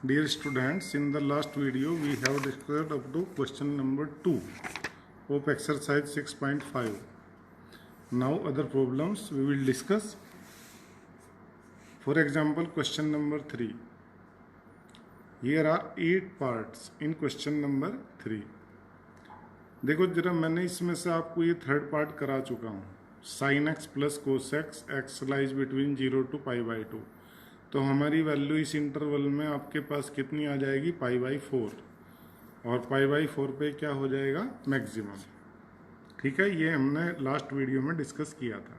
Dear students, in the last video we have discussed up to question number 2 of exercise 6.5. Now other problems we will discuss. For example, question number 3. Here are 8 parts in question number 3. देखो जरा, मैंने इसमें से आपको ये third part करा चुका हूँ. Sign X plus cos X, x lies between 0 to π/2. तो हमारी वैल्यू इस इंटरवल में आपके पास कितनी आ जाएगी, π/4. और π/4 पे क्या हो जाएगा, मैक्सिमम. ठीक है, ये हमने लास्ट वीडियो में डिस्कस किया था.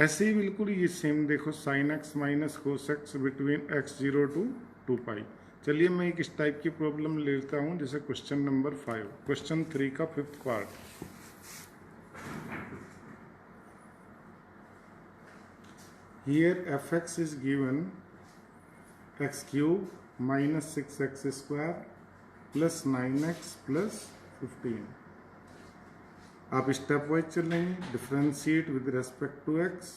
ऐसे ही बिल्कुल ये सेम देखो, sine x minus cos x between x0 to 2π. चलिए मैं एक इस टाइप की प्रॉब्लम लेता हूँ, जैसे क्वेश्चन नंबर 5, क्वेश्चन 3 का 5th part. Here fx is given x cube minus 6x square plus 9x plus 15. आप स्टेप वाइज चलेंगे. Differentiate with respect to x.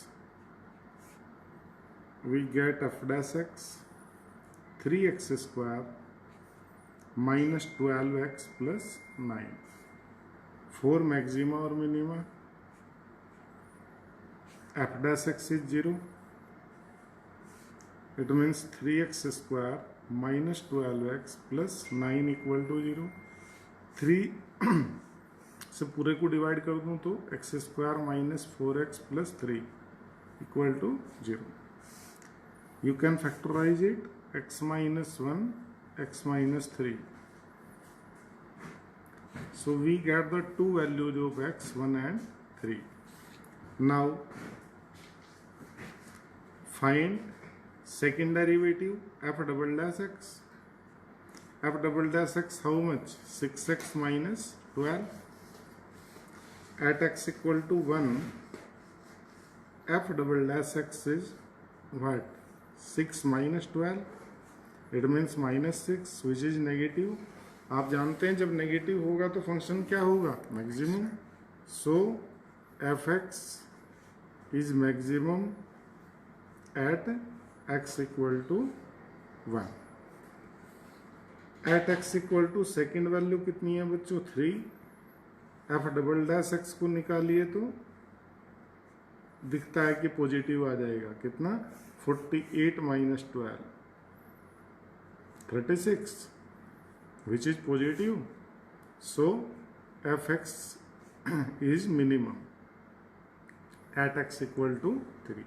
We get f dash x 3x square minus 12x plus 9. 4 maxima और minima. f dash x is 0. It means 3x square minus 12x plus 9 equal to 0. 3 से पूरे को divide कर दूं तो x square minus 4x plus 3 equal to 0. You can factorise it. x minus 1, x minus 3. So we get the two values of x, 1 and 3. Now find second derivative f double dash x. F double dash x how much? 6x minus 12. At x equal to 1, f double dash x is what? 6 minus 12. It means minus 6, which is negative. आप जानते हैं जब negative होगा तो function क्या होगा, maximum. So f x is maximum at x equal to 1. At x equal to second value कितनी है बच्चों, 3. एफ डबल डैश एक्स को निकालिए तो दिखता है कि पॉजिटिव आ जाएगा. कितना, 48 minus 12, 36, which is positive. So f x is minimum at x equal to 3.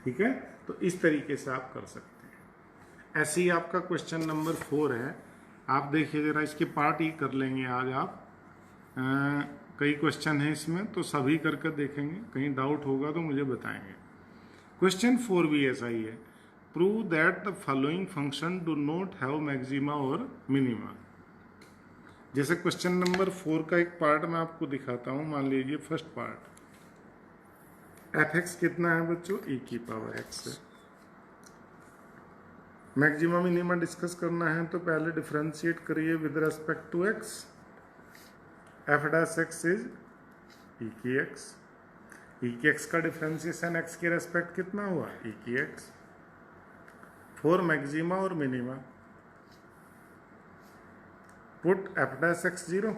ठीक है, तो इस तरीके से आप कर सकते हैं. ऐसे ही आपका क्वेश्चन नंबर 4 है. आप देखिए जरा, इसके पार्ट ही कर लेंगे आज आप. कई क्वेश्चन हैं इसमें, तो सभी करके देखेंगे. कहीं डाउट होगा तो मुझे बताएंगे. क्वेश्चन 4 भी ऐसा ही है. Prove that the following function do not have maxima और मिनिमा. जैसे क्वेश्चन नंबर 4 का एक पार्ट मैं आपको दिखाता हूँ. मान लीजिए फर्स्ट पार्ट, एफ एक्स कितना है बच्चों, e की पावर x है. मैक्सिमम मिनिमा डिस्कस करना है तो पहले डिफरेंशिएट करिए with respect to x. F dash x is e की x. e की x का डिफरेंशिएशन x के रेस्पेक्ट कितना हुआ, e की x. 4 मैक्सिमा और minima. Put f dash x 0.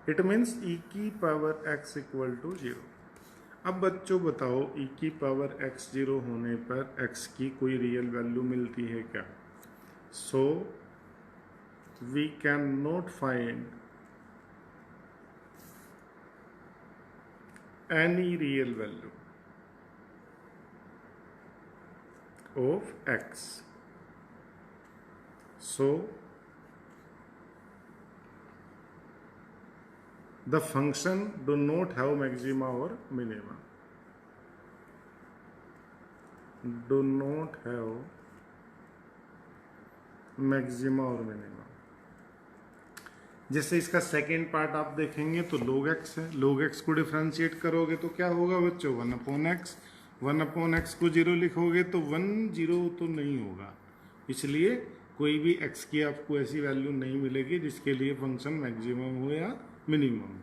It means e की पावर x इक्वल टू 0. अब बच्चों बताओ, e की पावर x 0 होने पर x की कोई रियल वैल्यू मिलती है क्या. So we can not find any real value of x. So the function do not have maxima or minima. Do not have maxima or minima. जैसे इसका सेकेंड पार्ट आप देखेंगे तो log x है. log x को differentiate करोगे तो क्या होगा बच्चों, 1/x. 1/x को 0 लिखोगे तो 1 0 तो नहीं होगा. इसलिए कोई भी x की आपको ऐसी वैल्यू नहीं मिलेगी जिसके लिए फंक्शन मैक्सिमम हो या मिनिमम.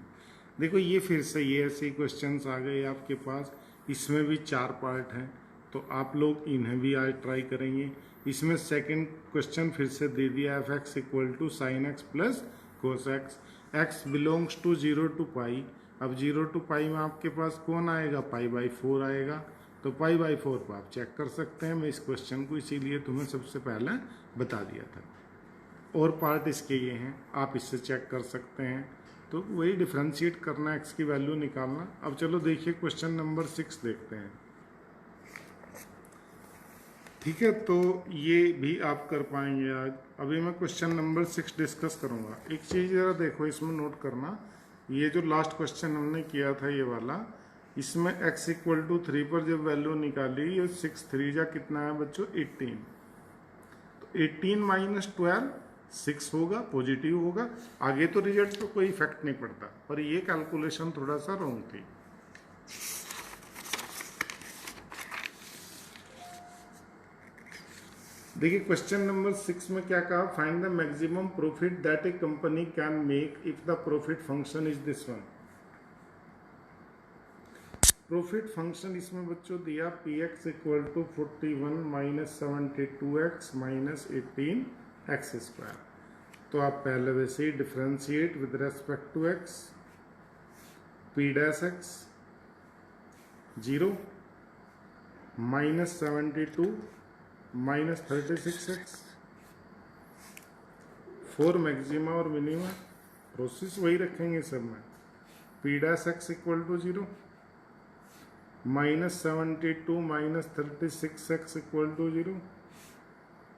देखो ये फिर से ये ऐसे क्वेश्चंस आ गए आपके पास. इसमें भी 4 पार्ट हैं. तो आप लोग इन्हें भी आज ट्राई करेंगे। इसमें सेकंड क्वेश्चन फिर से दे दिया, F X equal to sine X plus cos X, X belongs to 0 to pi. अब 0 टू पाई में आपके पास कौन आएगा, पाई बाई 4 आएगा। तो पाई बाई 4 पर आप चेक कर सकते हैं। मैं इस क्वेश्चन को इसीलिए तुम्हें सबसे पहले बता दिया था। और पार्ट इसके ये हैं, आप इससे चेक कर सकते हैं। तो वही डिफ्रेंशिएट करना, एक्स की वैल्यू निकालना। अब चलो देखिए क्वेश्चन नंबर 6 देखते हैं। ठीक है, तो ये भी आप कर पाएंगे आज। अभी मैं क्वेश्चन नंबर 6 डिस्कस करूंगा। एक चीज़ ज़रा देखो, इसमें नोट करना, ये जो लास्ट क्वेश्चन हमने किया था ये वाला, इसमें x इक्वल टू 3 पर जब वैल्यू निकाली, ये 6 3 जा कितना है बच्चों, 18। तो 18 माइनस 12 6 होगा, पॉजिटिव होगा। आगे तो रिजल्ट तो कोई इफेक्ट नहीं पड़ता, पर ये कैलकुलेशन थोड़ा सा रॉन्ग थी। देखिए क्वेश्चन नंबर 6 में क्या कहा, find the maximum profit that a company can make if the profit function is this one. Profit function इसमें बच्चों दिया P x equal to 41 minus 72x minus 18x square. तो आप पहले वैसे ही differentiate with respect to x, P dash x 0 minus 72 minus 36x, 4 maxima और minima, process वही रखेंगे सब में। P dash X equal to 0 minus 72 minus 36x equal to 0,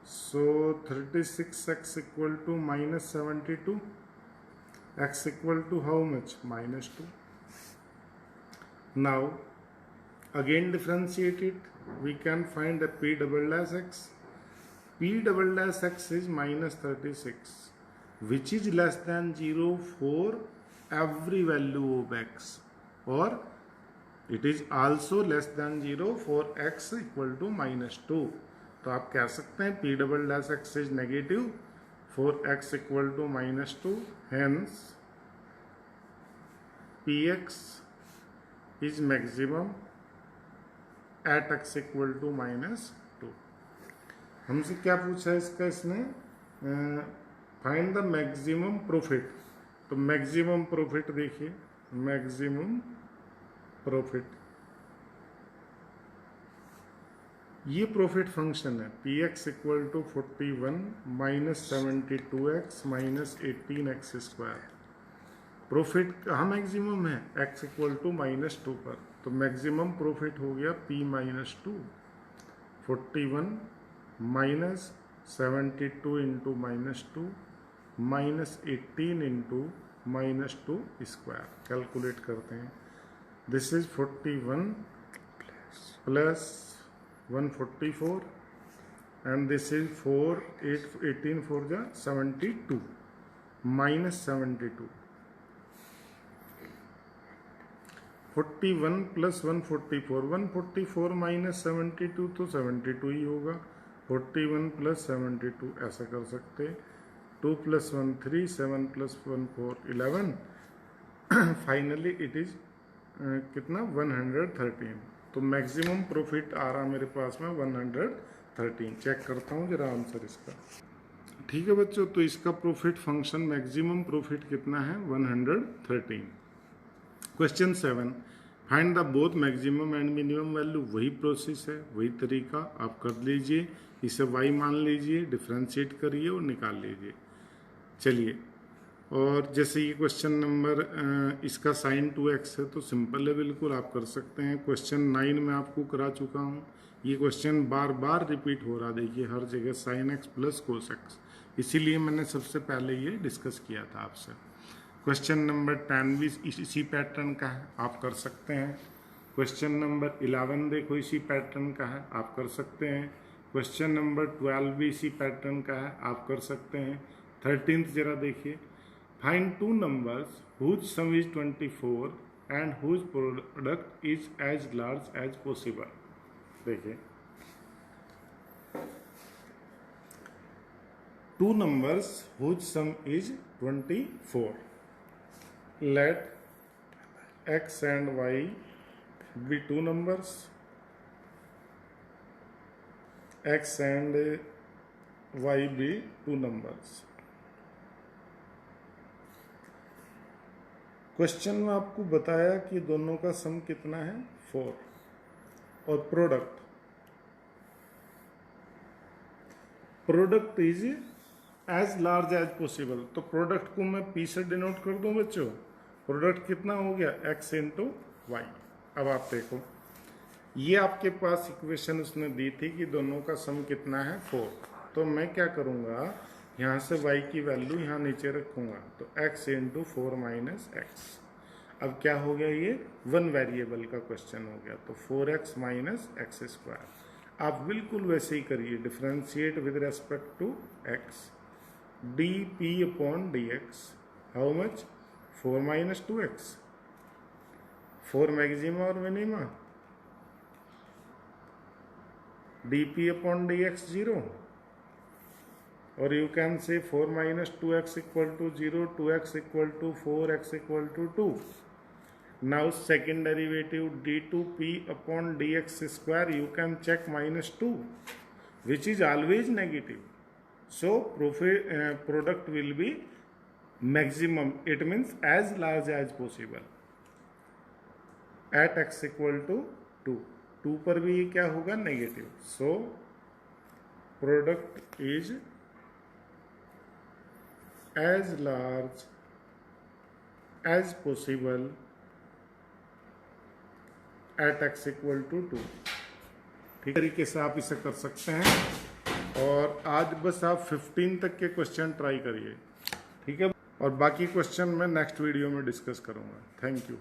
so 36x equal to minus 72, x equal to how much, minus 2। Now again differentiate it, we can find a p double dash x. P double dash x is minus 36, which is less than 0 for every value of x, or it is also less than 0 for x equal to minus 2. तो आप कह सकते हैं p double dash x is negative for x equal to minus 2, hence px is maximum at x equal to minus 2। हमसे क्या पूछा है इसका, इसने फाइंड द मैक्सिमम प्रॉफिट। तो मैक्सिमम प्रॉफिट देखिए, मैक्सिमम प्रॉफिट, ये प्रॉफिट फंक्शन है p x equal to 41 minus 72x minus 18x square. Profit कहाँ मैक्सिमम है, x इक्वल टू माइनस 2 पर। तो मैक्सिमम प्रॉफिट हो गया p minus 2, 41 minus 72 into minus 2 minus 18 into minus 2 square. Calculate करते हैं, this is 41 plus 144 and this is 18 4 जा 72 minus 72, 41 plus 144, 144 minus 72 तो 72 ही होगा। 41 प्लस 72 ऐसा कर सकते, 2 plus 1 3, 7 plus 1 4 11, finally it is कितना 113। तो मैक्सिमम प्रॉफिट आ रहा मेरे पास में 113। चेक करता हूँ जरा आंसर इसका। ठीक है बच्चों, तो इसका प्रॉफिट फंक्शन मैक्सिमम प्रॉफिट कितना है, 113। Question 7, find the both maximum and minimum value. वही प्रोसेस है, वही तरीका आप कर लीजिए। इसे y मान लीजिए, डिफ्रेंशिएट करिए और निकाल लीजिए। चलिए, और जैसे ये क्वेश्चन नंबर इसका साइन 2x है तो सिंपल है, बिल्कुल आप कर सकते हैं। क्वेश्चन 9 में आपको करा चुका हूँ, ये क्वेश्चन बार बार रिपीट हो रहा, देखिए हर जगह sine x plus cos x, इसीलिए मैंने सबसे पहले ये डिस्कस किया था आपसे। क्वेश्चन नंबर 10 भी इसी पैटर्न का है, आप कर सकते हैं। क्वेश्चन नंबर 11 देखो इसी पैटर्न का है, आप कर सकते हैं। क्वेश्चन नंबर 12 भी इसी पैटर्न का है, आप कर सकते हैं। 13th जरा देखिए, find two numbers whose sum is 24 and whose product is as large as possible. देखिए, two numbers whose sum is 24, let x and y be two numbers x and y be two numbers. Question में आपको बताया कि दोनों का सम कितना है 4 और product is as large as possible. तो प्रोडक्ट को मैं पी से डिनोट कर दूं बच्चों. प्रोडक्ट कितना हो गया x इंटू वाई. अब आप देखो ये आपके पास इक्वेशन उसने दी थी कि दोनों का सम कितना है 4. तो मैं क्या करूंगा यहाँ से y की वैल्यू यहाँ नीचे रखूंगा. तो x इंटू 4 माइनस एक्स. अब क्या हो गया ये वन वेरिएबल का क्वेश्चन हो गया. तो 4x माइनस एक्स स्क्वायर. आप बिल्कुल वैसे ही करिए differentiate with respect to x. D P upon D X how much 4 minus 2x. 4 maxima और minima. D P upon D X 0. or you can say 4 minus 2x equal to 0, 2x equal to 4, x equal to 2. Now second derivative d2p upon dx square you can check minus 2 which is always negative. So product will be maximum, it means as large as possible at x equal to 2. 2 पर भी ये क्या होगा negative. So product is as large as possible at x equal to 2. ठीक तरीके से आप इसे कर सकते हैं. और आज बस आप 15 तक के क्वेश्चन ट्राई करिए. ठीक है. और बाकी क्वेश्चन मैं नेक्स्ट वीडियो में डिस्कस करूंगा. Thank you.